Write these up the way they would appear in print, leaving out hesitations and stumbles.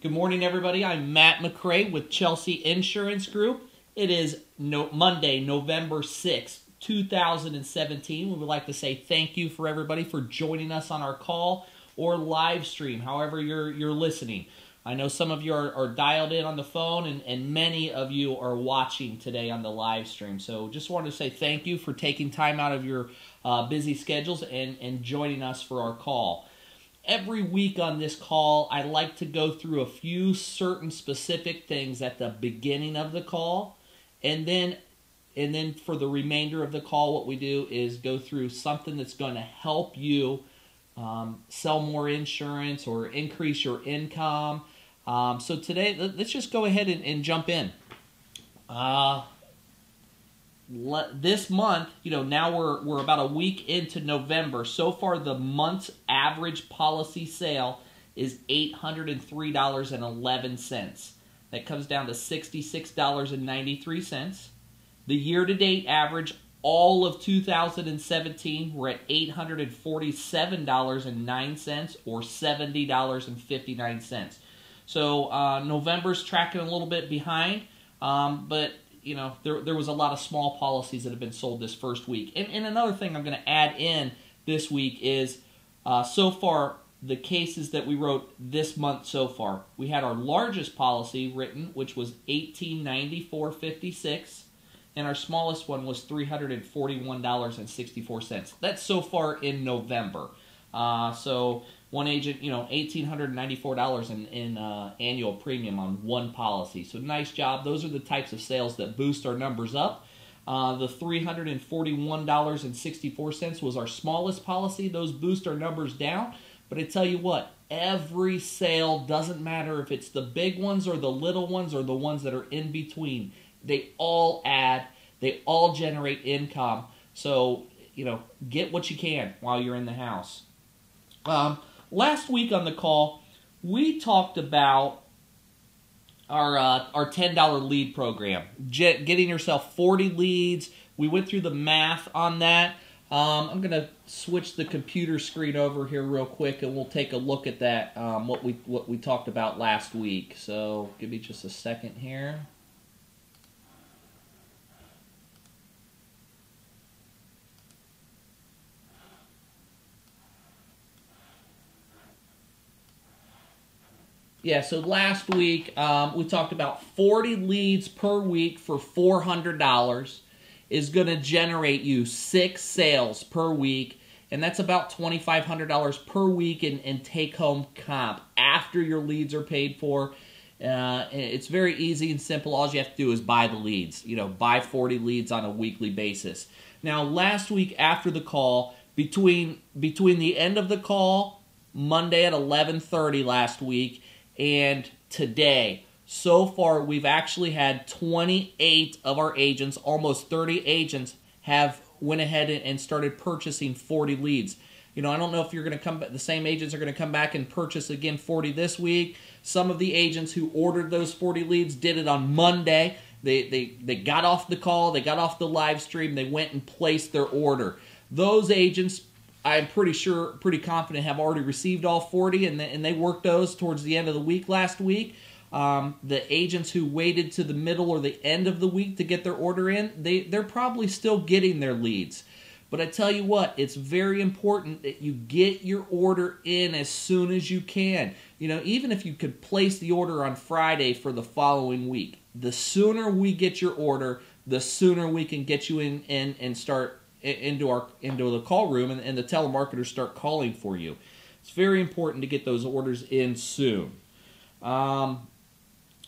Good morning, everybody. I'm Matt McCray with Chelsea Insurance Group. It is Monday, November 6th, 2017. We would like to say thank you for everybody for joining us on our call or live stream, however you're listening. I know some of you are dialed in on the phone, and many of you are watching today on the live stream. So just wanted to say thank you for taking time out of your busy schedules and joining us for our call. Every week on this call, I like to go through a few certain specific things at the beginning of the call, and then for the remainder of the call, what we do is go through something that's going to help you sell more insurance or increase your income. So today, let's just go ahead and jump in. This month, now we're about a week into November. So far, the month's average policy sale is $803.11. That comes down to $66.93. The year-to-date average, all of 2017, we're at $847.09 or $70.59. So November's tracking a little bit behind, but there was a lot of small policies that have been sold this first week. And another thing I'm going to add in this week is, so far, the cases that we wrote this month so far. We had our largest policy written, which was $1,894.56, and our smallest one was $341.64. That's so far in November. So one agent, $1,894 in annual premium on one policy. So nice job. Those are the types of sales that boost our numbers up. The $341.64 was our smallest policy. Those boost our numbers down. But I tell you what, every sale, doesn't matter if it's the big ones or the little ones or the ones that are in between. They all add. They all generate income. So, get what you can while you're in the house. Last week on the call, we talked about our $10 lead program, getting yourself 40 leads. We went through the math on that. I'm going to switch the computer screen over here real quick, and we'll take a look at that, what we talked about last week. So give me just a second here. Yeah, so last week we talked about 40 leads per week for $400 is going to generate you 6 sales per week, and that's about $2,500 per week in take-home comp after your leads are paid for. It's very easy and simple. All you have to do is buy the leads. Buy 40 leads on a weekly basis. Now, last week after the call, between the end of the call, Monday at 11:30 last week, and today, so far, we've actually had 28 of our agents, almost 30 agents, have went ahead and started purchasing 40 leads. I don't know if you're going to come back, the same agents are going to come back and purchase again 40 this week. Some of the agents who ordered those 40 leads did it on Monday. They got off the call, they got off the live stream, they went and placed their order. Those agents, I'm pretty confident, have already received all 40, and they worked those towards the end of the week last week. The agents who waited to the middle or the end of the week to get their order in, they're probably still getting their leads. But I tell you what, it's very important that you get your order in as soon as you can. Even if you could place the order on Friday for the following week, the sooner we get your order, the sooner we can get you in and start into the call room, and the telemarketers start calling for you. It's very important to get those orders in soon.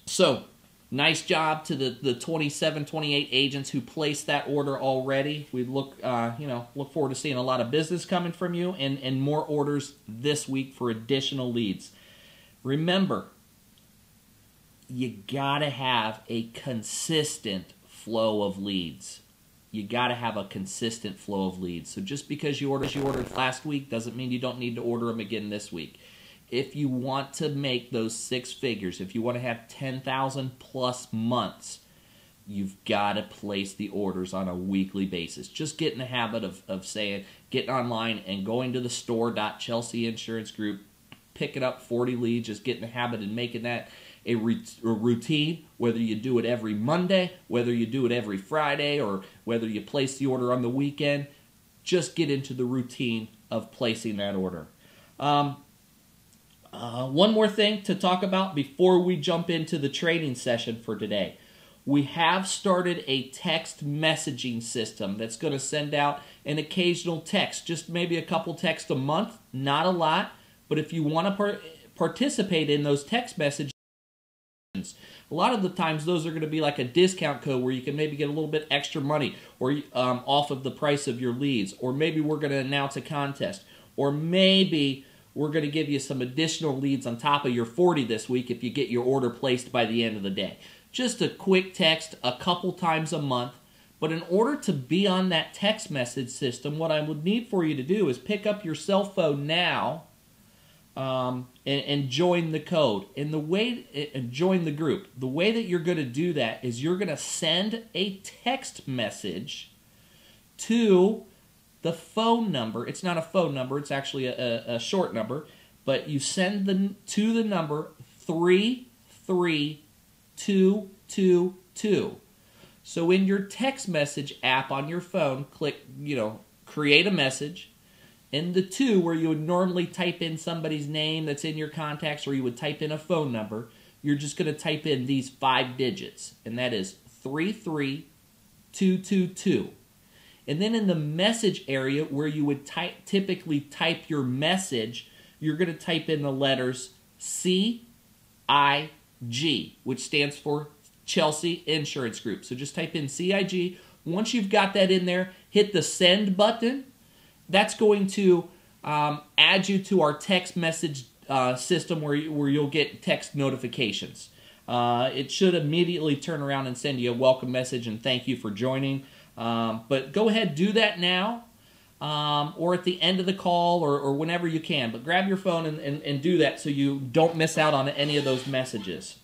So nice job to the 27, 28 agents who placed that order already. We look forward to seeing a lot of business coming from you and more orders this week for additional leads. Remember, you gotta have a consistent flow of leads. You got to have a consistent flow of leads. So just because you ordered last week doesn't mean you don't need to order them again this week. If you want to make those 6 figures, if you want to have 10,000 plus months, you've got to place the orders on a weekly basis. Just get in the habit of getting online and going to the store.chelseainsurancegroup picking up 40 leads, just get in the habit and making that a routine, whether you do it every Monday, whether you do it every Friday, or whether you place the order on the weekend. Just get into the routine of placing that order. One more thing to talk about before we jump into the training session for today. We have started a text messaging system that's going to send out an occasional text, just maybe a couple texts a month, not a lot, but if you want to participate in those text messages, a lot of the times those are going to be like a discount code where you can maybe get a little bit extra money or off of the price of your leads, or maybe we're going to announce a contest, or maybe we're going to give you some additional leads on top of your 40 this week if you get your order placed by the end of the day. Just a quick text a couple times a month. But in order to be on that text message system, what I would need for you to do is pick up your cell phone now and join the code. And join the group. The way that you're going to do that is you're going to send a text message to the phone number. It's not a phone number. It's actually a short number. But you send to the number 33222. So in your text message app on your phone, click, create a message. In the 2, where you would normally type in somebody's name that's in your contacts, or you would type in a phone number, you're just going to type in these 5 digits, and that is 33222. And then in the message area where you would typically type your message, you're going to type in the letters CIG, which stands for Chelsea Insurance Group. So just type in CIG. Once you've got that in there, hit the send button. That's going to add you to our text message system where you'll get text notifications. It should immediately turn around and send you a welcome message and thank you for joining. But go ahead, do that now, or at the end of the call, or whenever you can. But grab your phone and do that so you don't miss out on any of those messages.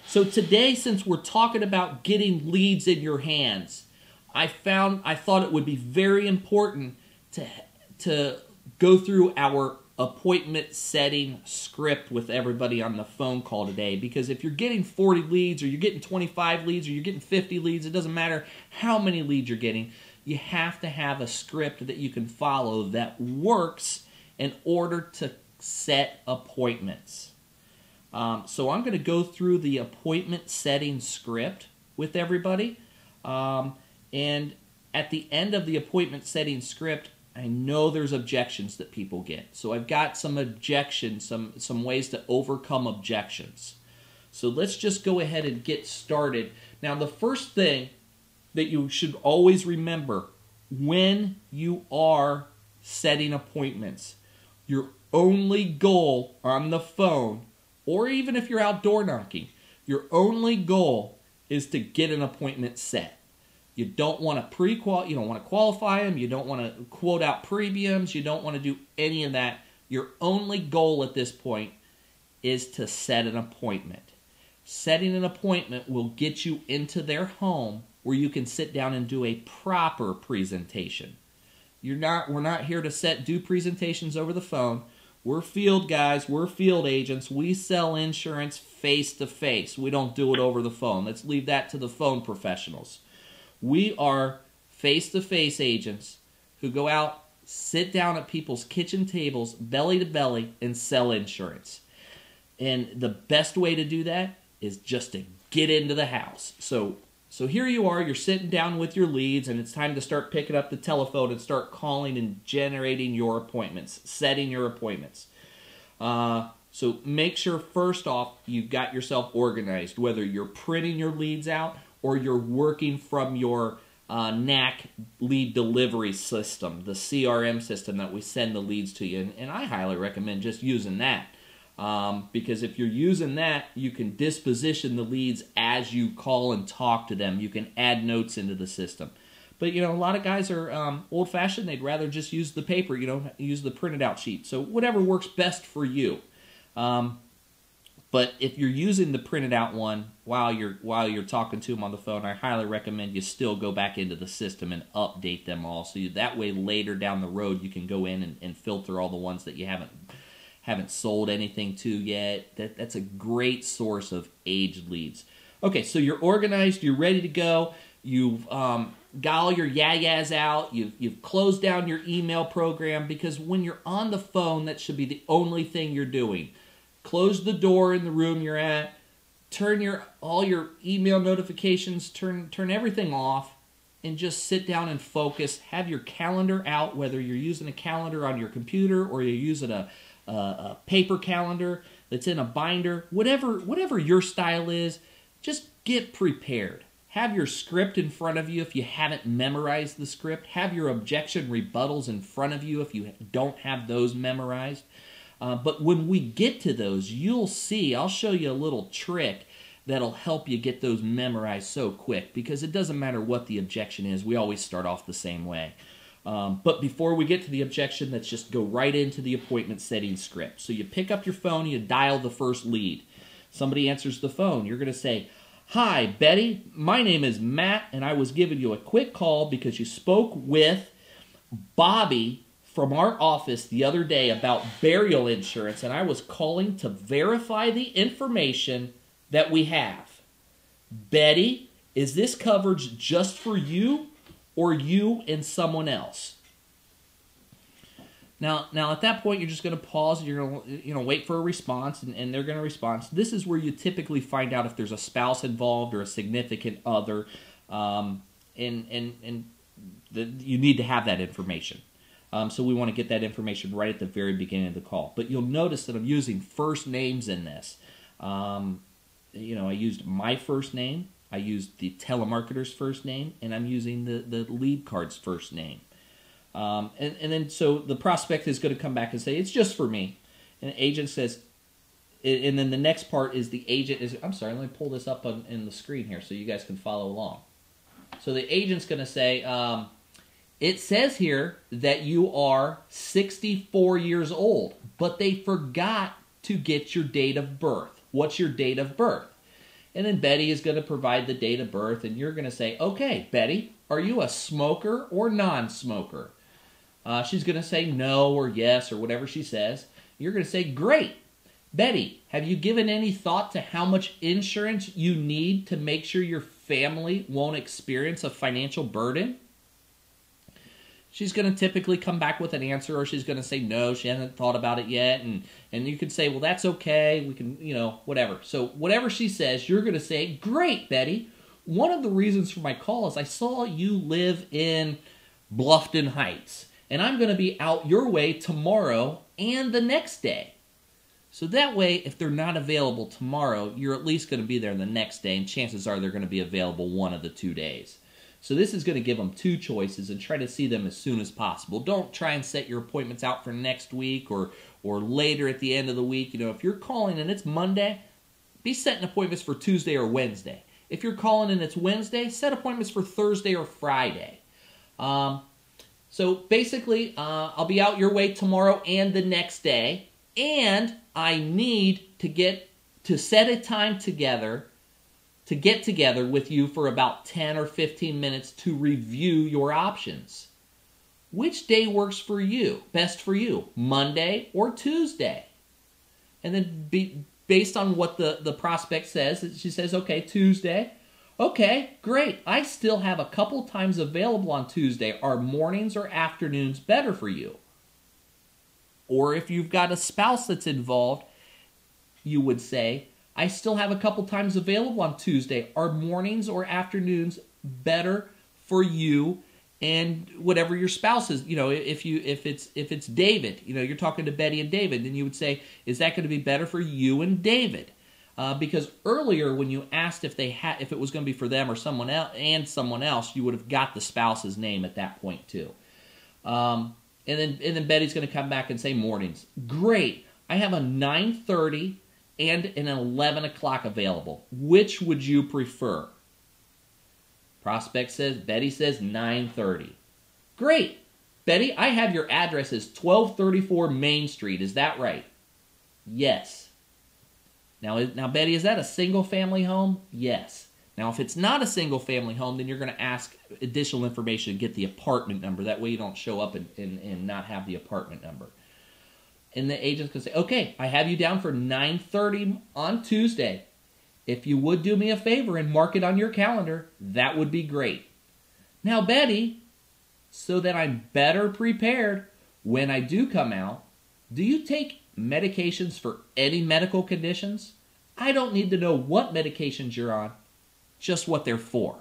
So today, since we're talking about getting leads in your hands, I thought it would be very important to go through our appointment setting script with everybody on the phone call today. Because if you're getting 40 leads, or you're getting 25 leads, or you're getting 50 leads, it doesn't matter how many leads you're getting, you have to have a script that you can follow that works in order to set appointments. So I'm going to go through the appointment setting script with everybody. And at the end of the appointment setting script, I know there's objections that people get. So I've got some objections, some ways to overcome objections. So let's just go ahead and get started. Now, the first thing that you should always remember when you are setting appointments, your only goal on the phone, or even if you're outdoor knocking, your only goal is to get an appointment set. You don't want to you don't want to qualify them, you don't want to quote out premiums, you don't want to do any of that. Your only goal at this point is to set an appointment. Setting an appointment will get you into their home where you can sit down and do a proper presentation. We're not here to do presentations over the phone. We're field guys, we're field agents. We sell insurance face to face. We don't do it over the phone. Let's leave that to the phone professionals. We are face-to-face agents who go out, sit down at people's kitchen tables, belly to belly, and sell insurance. And the best way to do that is just to get into the house. So here you are, you're sitting down with your leads, and it's time to start picking up the telephone and start calling and generating your appointments, setting your appointments. So make sure, first off, you've got yourself organized, whether you're printing your leads out or you're working from your NAC lead delivery system, the CRM system that we send the leads to you. And I highly recommend just using that. Because if you're using that, you can disposition the leads as you call and talk to them. You can add notes into the system. But, a lot of guys are old-fashioned. They'd rather just use the paper, use the printed out sheet. So whatever works best for you. But if you're using the printed out one while you're talking to them on the phone, I highly recommend you still go back into the system and update them all. So that way later down the road you can go in and filter all the ones that you haven't sold anything to yet. That's a great source of aged leads. Okay, so you're organized, you're ready to go. You've got all your yas out. You've closed down your email program, because when you're on the phone, that should be the only thing you're doing. Close the door in the room you're at. Turn all your email notifications, turn everything off, and just sit down and focus. Have your calendar out, whether you're using a calendar on your computer or you're using a paper calendar that's in a binder. Whatever your style is, just get prepared. Have your script in front of you if you haven't memorized the script. Have your objection rebuttals in front of you if you don't have those memorized. But when we get to those, you'll see, I'll show you a little trick that'll help you get those memorized so quick, because it doesn't matter what the objection is. We always start off the same way. But before we get to the objection, let's just go right into the appointment setting script. So you pick up your phone, you dial the first lead. Somebody answers the phone. You're going to say, "Hi, Betty. My name is Matt, and I was giving you a quick call because you spoke with Bobby from our office the other day about burial insurance, and I was calling to verify the information that we have. Betty, is this coverage just for you or you and someone else?" Now at that point, you're just going to pause, and you're going to wait for a response, and they're going to respond. So this is where you typically find out if there's a spouse involved or a significant other, and you need to have that information. So we want to get that information right at the very beginning of the call. But you'll notice that I'm using first names in this. I used my first name, I used the telemarketer's first name, and I'm using the lead card's first name. And then so the prospect is going to come back and say, "It's just for me." And the agent says, and then the next part is the agent is, I'm sorry, let me pull this up in the screen here so you guys can follow along. So the agent's going to say, "It says here that you are 64 years old, but they forgot to get your date of birth. What's your date of birth?" And then Betty is going to provide the date of birth, and you're going to say, "Okay, Betty, are you a smoker or non-smoker?" She's going to say no or yes or whatever she says. You're going to say, "Great. Betty, have you given any thought to how much insurance you need to make sure your family won't experience a financial burden?" She's going to typically come back with an answer, or she's going to say no, she hasn't thought about it yet. And you can say, "Well, that's okay. We can, whatever." So whatever she says, you're going to say, "Great, Betty. One of the reasons for my call is I saw you live in Bluffton Heights, and I'm going to be out your way tomorrow and the next day." So that way, if they're not available tomorrow, you're at least going to be there the next day, and chances are they're going to be available one of the 2 days. So this is going to give them two choices, and try to see them as soon as possible. Don't try and set your appointments out for next week or later at the end of the week. If you're calling and it's Monday, be setting appointments for Tuesday or Wednesday. If you're calling and it's Wednesday, set appointments for Thursday or Friday. So basically, I'll be out your way tomorrow and the next day, and I need to set a time together to get together with you for about 10 or 15 minutes to review your options. Which day works for you, best for you, Monday or Tuesday? And then based on what the prospect says, she says, "Okay, Tuesday." "Okay, great. I still have a couple times available on Tuesday. Are mornings or afternoons better for you?" Or if you've got a spouse that's involved, you would say, "I still have a couple times available on Tuesday. Are mornings or afternoons better for you and whatever your spouse is?" If it's David, you're talking to Betty and David, then you would say, "Is that going to be better for you and David?" Because earlier when you asked if it was going to be for them or someone else, you would have got the spouse's name at that point too. And then Betty's going to come back and say mornings. "Great. I have a 9:30 and an 11 o'clock available. Which would you prefer?" Betty says 9:30. "Great. Betty, I have your address as 1234 Main Street. Is that right?" "Yes." Now, Betty, is that a single-family home? "Yes." Now, if it's not a single-family home, then you're going to ask additional information to get the apartment number. That way you don't show up and not have the apartment number. And the agent's going to say, okay, I have you down for 9:30 on Tuesday. If you would do me a favor and mark it on your calendar, that would be great. Now, Betty, so that I'm better prepared when I do come out, do you take medications for any medical conditions? I don't need to know what medications you're on, just what they're for.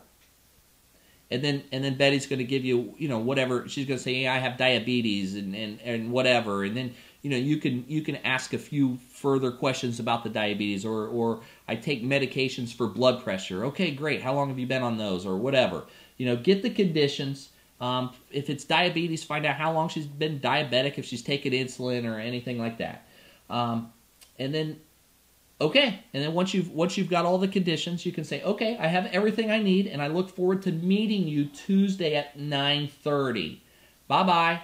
And then Betty's going to give you, whatever. She's going to say, yeah, I have diabetes and whatever. And then, you can ask a few further questions about the diabetes, or I take medications for blood pressure. Okay, great. How long have you been on those, or whatever? Get the conditions. If it's diabetes, find out how long she's been diabetic, if she's taken insulin or anything like that. And then once you've got all the conditions, you can say, okay, I have everything I need, and I look forward to meeting you Tuesday at 9:30. Bye-bye.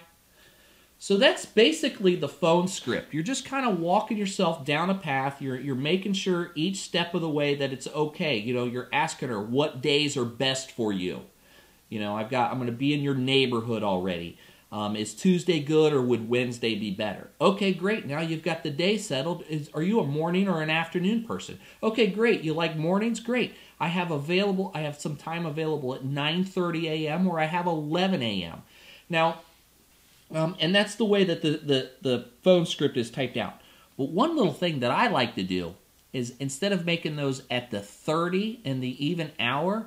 So that's basically the phone script. You're just kind of walking yourself down a path. You're making sure each step of the way that it's okay. You're asking her what days are best for you. I'm going to be in your neighborhood already. Is Tuesday good, or would Wednesday be better? Okay, great. Now you've got the day settled. Are you a morning or an afternoon person? Okay, great. You like mornings? Great. I have some time available at 9:30 a.m. or I have 11 a.m. Now, and that's the way that the phone script is typed out. But one little thing that I like to do is, instead of making those at the 30 and the even hour,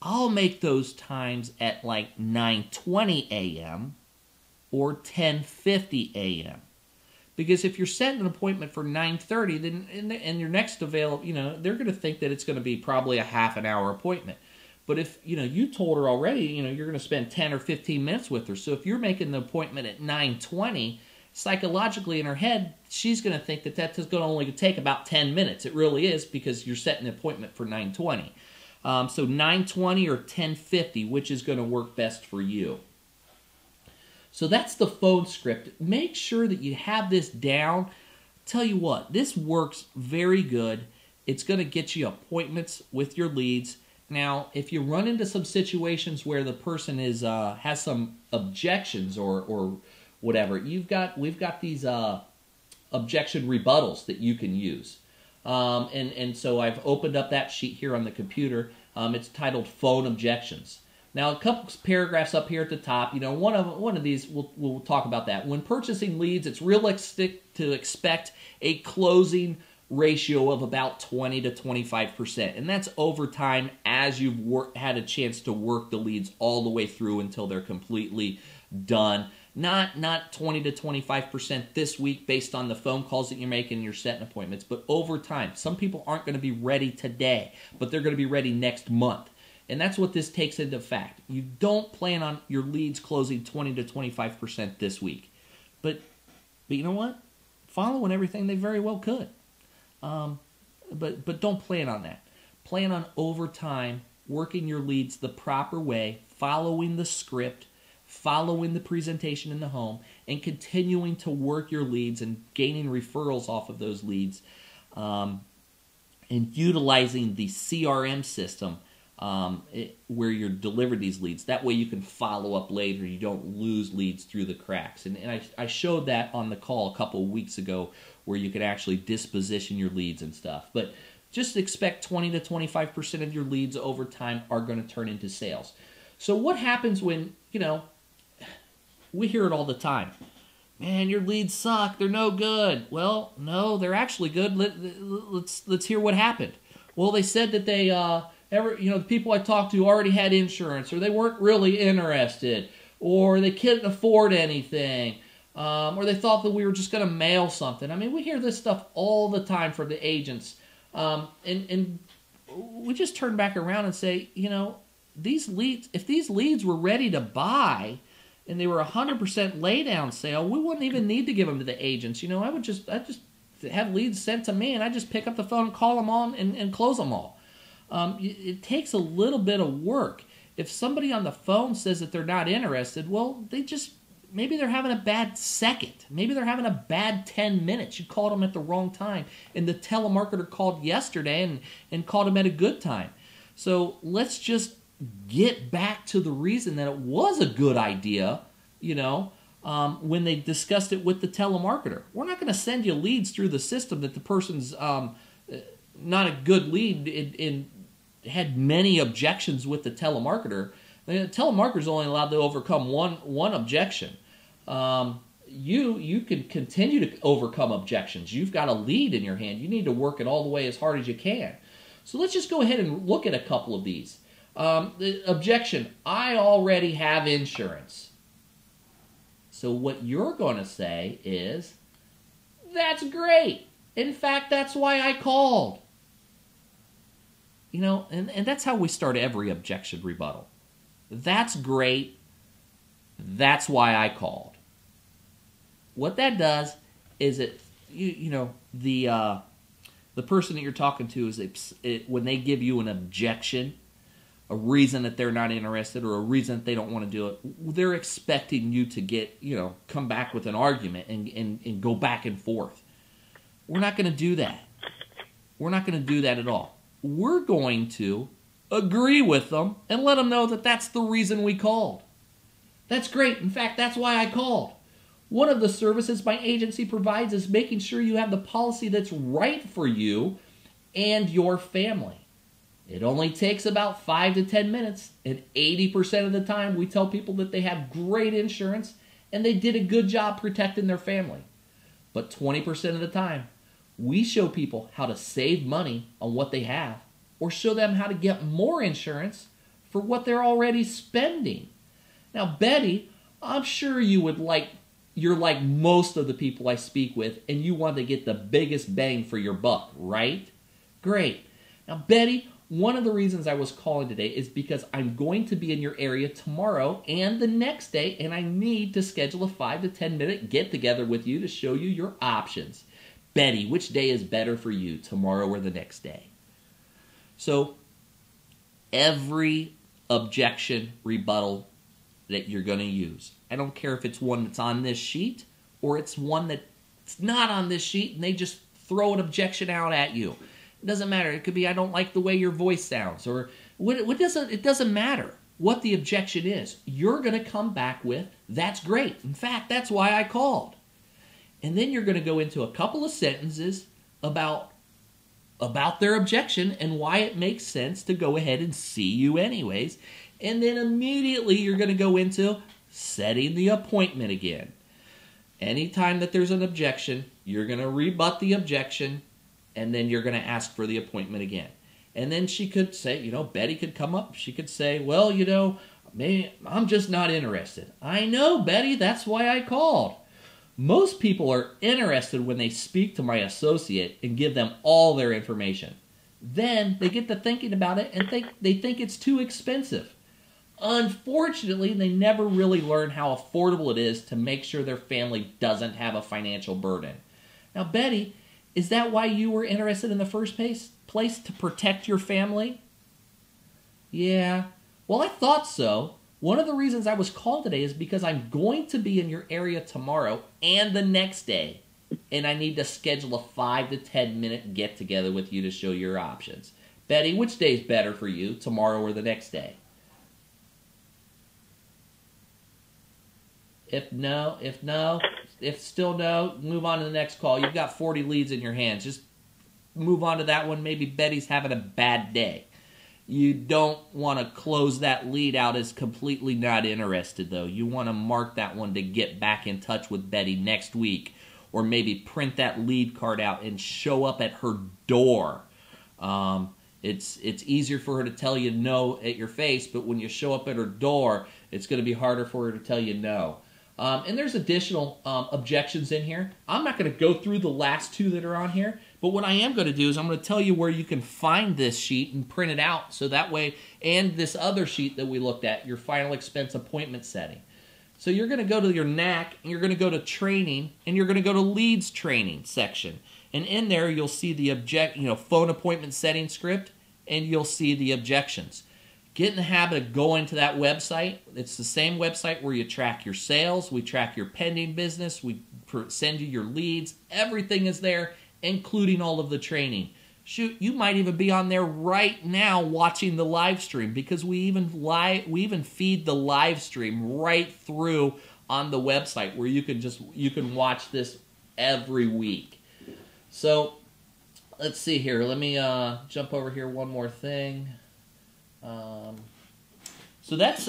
I'll make those times at like 9:20 a.m. or 10:50 a.m. Because if you're setting an appointment for 9:30, then and your next available, they're going to think that it's going to be probably a half an hour appointment. But if you told her already, you're going to spend 10 or 15 minutes with her. So if you're making the appointment at 9:20, psychologically in her head, she's going to think that that's going to only take about 10 minutes. It really is, because you're setting an appointment for 9:20. So 9:20 or 10:50, which is going to work best for you. So that's the phone script. Make sure that you have this down. Tell you what, this works very good. It's going to get you appointments with your leads. Now, if you run into some situations where the person has some objections or whatever, we've got these objection rebuttals that you can use. And so I've opened up that sheet here on the computer. It's titled Phone Objections. Now, a couple paragraphs up here at the top, one of these, we'll talk about that. When purchasing leads, it's realistic to expect a closing ratio of about 20 to 25%. And that's over time, as you've had a chance to work the leads all the way through until they're completely done. Not 20 to 25% this week based on the phone calls that you're making and you're setting appointments, but over time. Some people aren't going to be ready today, but they're going to be ready next month. And that's what this takes into fact. You don't plan on your leads closing 20 to 25% this week. But you know what? Following everything, they very well could. But don't plan on that. Plan on over time working your leads the proper way, following the script, following the presentation in the home, and continuing to work your leads and gaining referrals off of those leads, and utilizing the CRM system where you're delivered these leads. That way you can follow up later. You don't lose leads through the cracks. And I showed that on the call a couple of weeks ago, where you could actually disposition your leads and stuff. But just expect 20 to 25% of your leads over time are going to turn into sales. So what happens when, we hear it all the time. Man, your leads suck. They're no good. Well, no, they're actually good. Let's hear what happened. Well, they said that they the people I talked to already had insurance, or they weren't really interested, or they couldn't afford anything, or they thought that we were just going to mail something. I mean, we hear this stuff all the time from the agents, and we just turn back around and say, these leads, if these leads were ready to buy and they were 100% laydown sale, we wouldn't even need to give them to the agents. I just have leads sent to me, and I just pick up the phone and call them all and close them all. It takes a little bit of work. If somebody on the phone says that they're not interested, well, maybe they're having a bad second. Maybe they're having a bad 10 minutes. You called them at the wrong time, and the telemarketer called yesterday and called them at a good time. So let's just get back to the reason that it was a good idea, when they discussed it with the telemarketer. We're not going to send you leads through the system that the person's not a good lead and had many objections with the telemarketer. The telemarketer is only allowed to overcome one objection. You can continue to overcome objections. You've got a lead in your hand. You need to work it all the way as hard as you can. So let's just go ahead and look at a couple of these. The objection, I already have insurance. So what you're going to say is, that's great. In fact, that's why I called. You know, and that's how we start every objection rebuttal. That's great. That's why I called. What that does is the person that you're talking to is when they give you an objection, a reason that they're not interested or a reason that they don't want to do it, they're expecting you to come back with an argument and go back and forth. We're not going to do that. We're not going to do that at all. We're going to agree with them and let them know that that's the reason we called. That's great. In fact, that's why I called. One of the services my agency provides is making sure you have the policy that's right for you and your family. It only takes about 5 to 10 minutes, and 80% of the time we tell people that they have great insurance and they did a good job protecting their family. But 20% of the time, we show people how to save money on what they have or show them how to get more insurance for what they're already spending. Now, Betty, I'm sure you're like most of the people I speak with, and you want to get the biggest bang for your buck, right? Great. Now, Betty, one of the reasons I was calling today is because I'm going to be in your area tomorrow and the next day, and I need to schedule a 5 to 10 minute get-together with you to show you your options. Betty, which day is better for you, tomorrow or the next day? So, every objection rebuttal that you're going to use, I don't care if it's one that's on this sheet or it's one that's not on this sheet and they just throw an objection out at you. It doesn't matter. It could be, I don't like the way your voice sounds, or it doesn't matter what the objection is. You're going to come back with, that's great. In fact, that's why I called. And then you're going to go into a couple of sentences about their objection and why it makes sense to go ahead and see you anyways. And then immediately you're going to go into setting the appointment again. Anytime that there's an objection, you're going to rebut the objection, and then you're going to ask for the appointment again. And then she could say, Betty could come up. She could say, well, maybe I'm just not interested. I know, Betty, that's why I called. Most people are interested when they speak to my associate and give them all their information. Then they get to thinking about it and they think it's too expensive. Unfortunately, they never really learn how affordable it is to make sure their family doesn't have a financial burden. Now, Betty, is that why you were interested in the first place, to protect your family? Yeah. Well, I thought so. One of the reasons I was called today is because I'm going to be in your area tomorrow and the next day, and I need to schedule a 5 to 10 minute get-together with you to show your options. Betty, which day is better for you, tomorrow or the next day? If still no, move on to the next call. You've got 40 leads in your hands. Just move on to that one. Maybe Betty's having a bad day. You don't want to close that lead out as completely not interested, though. You want to mark that one to get back in touch with Betty next week, or maybe print that lead card out and show up at her door. It's easier for her to tell you no at your face, but when you show up at her door, it's going to be harder for her to tell you no. And there's additional objections in here. I'm not going to go through the last two that are on here, but what I am going to do is I'm going to tell you where you can find this sheet and print it out, so that way, and this other sheet that we looked at, your final expense appointment setting. So you're going to go to your NAC, and you're going to go to training, and you're going to go to leads training section. And in there, you'll see the phone appointment setting script, and you'll see the objections. Get in the habit of going to that website. It's the same website where you track your sales, we track your pending business, we send you your leads. Everything is there, including all of the training. Shoot, you might even be on there right now watching the live stream, because we even feed the live stream right through on the website where you can watch this every week. So let's see here. Let me jump over here one more thing. So that's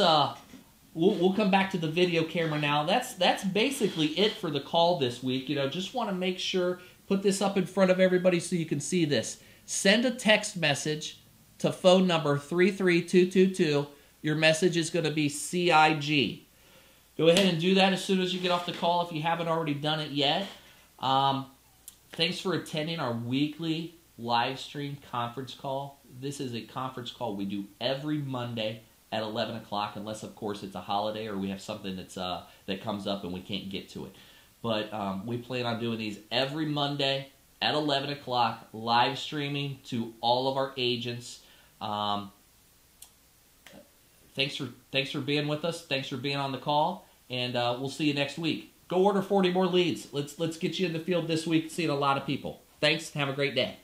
we'll come back to the video camera now. That's basically it for the call this week. You know, just want to make sure, put this up in front of everybody so you can see this. Send a text message to phone number 33222. Your message is going to be CIG. Go ahead and do that as soon as you get off the call if you haven't already done it yet. Thanks for attending our weekly live stream conference call. This is a conference call we do every Monday at 11 o'clock, unless, of course, it's a holiday or we have something that comes up and we can't get to it. But we plan on doing these every Monday at 11 o'clock, live streaming to all of our agents. Thanks for being with us. Thanks for being on the call, and we'll see you next week. Go order 40 more leads. Let's get you in the field this week, seeing a lot of people. Thanks, and have a great day.